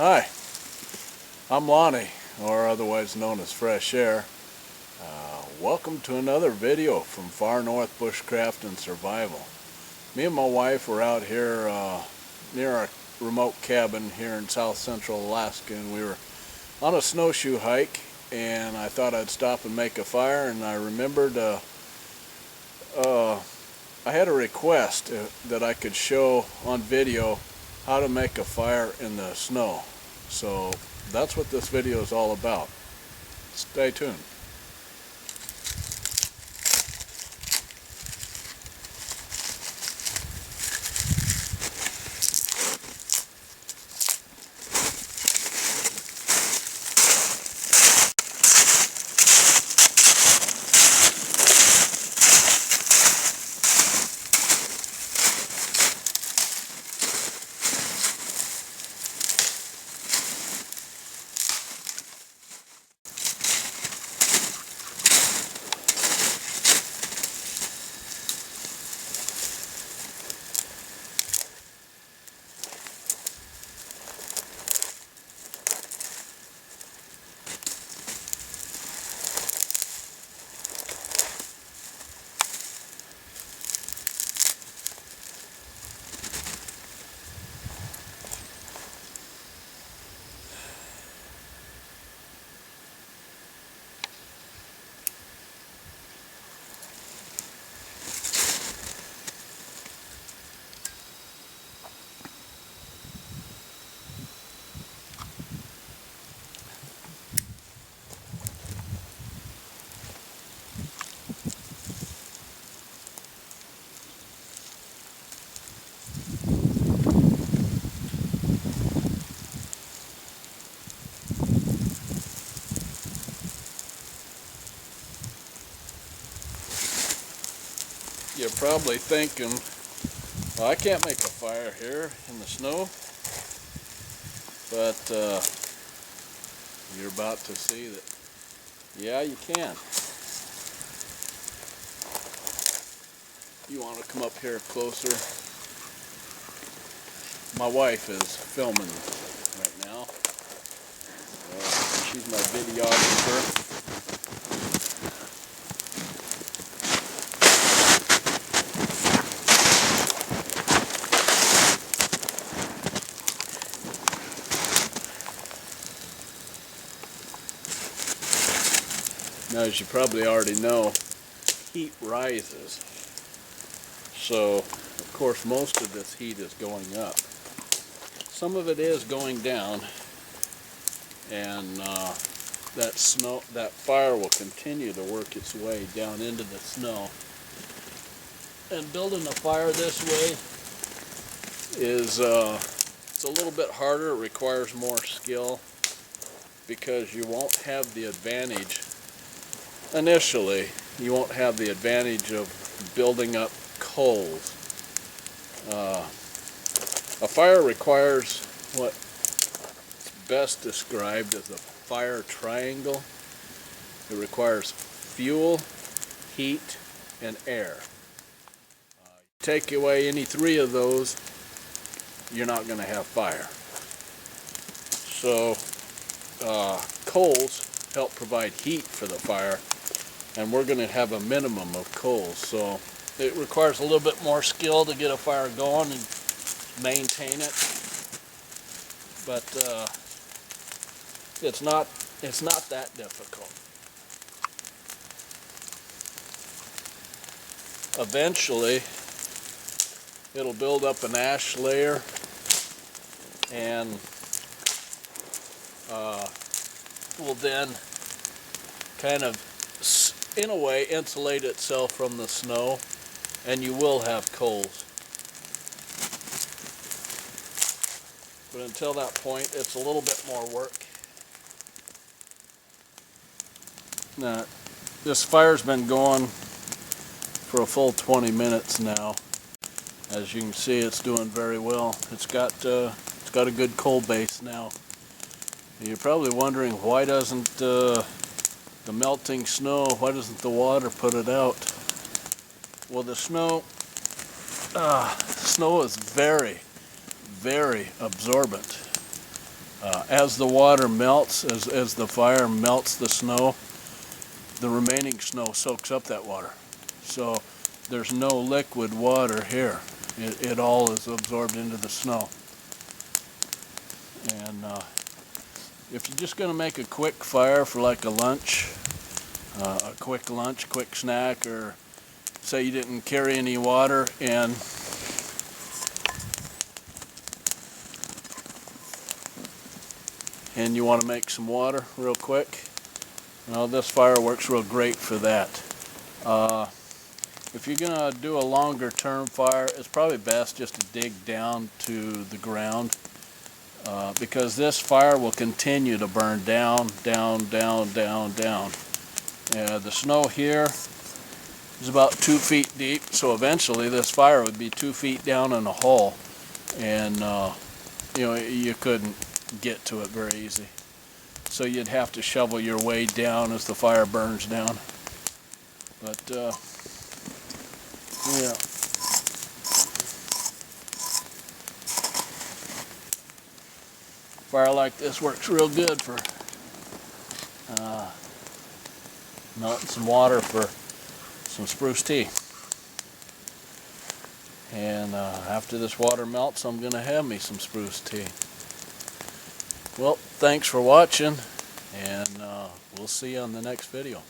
Hi, I'm Lonnie, or otherwise known as Fresh Air. Welcome to another video from Far North Bushcraft and Survival. Me and my wife were out here near our remote cabin here in south central Alaska, and we were on a snowshoe hike, and I thought I'd stop and make a fire, and I remembered I had a request that I could show on video how to make a fire in the snow. So that's what this video is all about. Stay tuned. You're probably thinking, well, I can't make a fire here in the snow, but you're about to see that, yeah, you can. You want to come up here closer? My wife is filming right now. She's my videographer. Now, as you probably already know, heat rises. So, of course, most of this heat is going up. Some of it is going down, and that fire will continue to work its way down into the snow. And building a fire this way is it's a little bit harder. It requires more skill because you won't have the advantage. Initially, you won't have the advantage of building up coals. A fire requires what's best described as a fire triangle. It requires fuel, heat, and air. Take away any three of those, you're not going to have fire. So, coals help provide heat for the fire, and we're going to have a minimum of coals. So it requires a little bit more skill to get a fire going and maintain it, but it's not that difficult. Eventually it'll build up an ash layer and will then kind of, in a way, insulate itself from the snow, and you will have coals. But until that point, it's a little bit more work. Now, this fire's been going for a full 20 minutes now. As you can see, it's doing very well. It's got a good coal base now. You're probably wondering, why doesn't the melting snow, why doesn't the water put it out? Well, the snow is very, very absorbent. As the water melts, as the fire melts the snow, the remaining snow soaks up that water. So there's no liquid water here. It all is absorbed into the snow. And if you're just going to make a quick fire for like a lunch, quick snack, or say you didn't carry any water and you want to make some water real quick, well, this fire works real great for that. If you're going to do a longer term fire, it's probably best just to dig down to the ground, because this fire will continue to burn down. The snow here is about 2 feet deep, so eventually this fire would be 2 feet down in a hole, and you couldn't get to it very easy. So you'd have to shovel your way down as the fire burns down. But yeah. Fire like this works real good for melting some water for some spruce tea. And after this water melts, I'm going to have me some spruce tea. Well, thanks for watching, and we'll see you on the next video.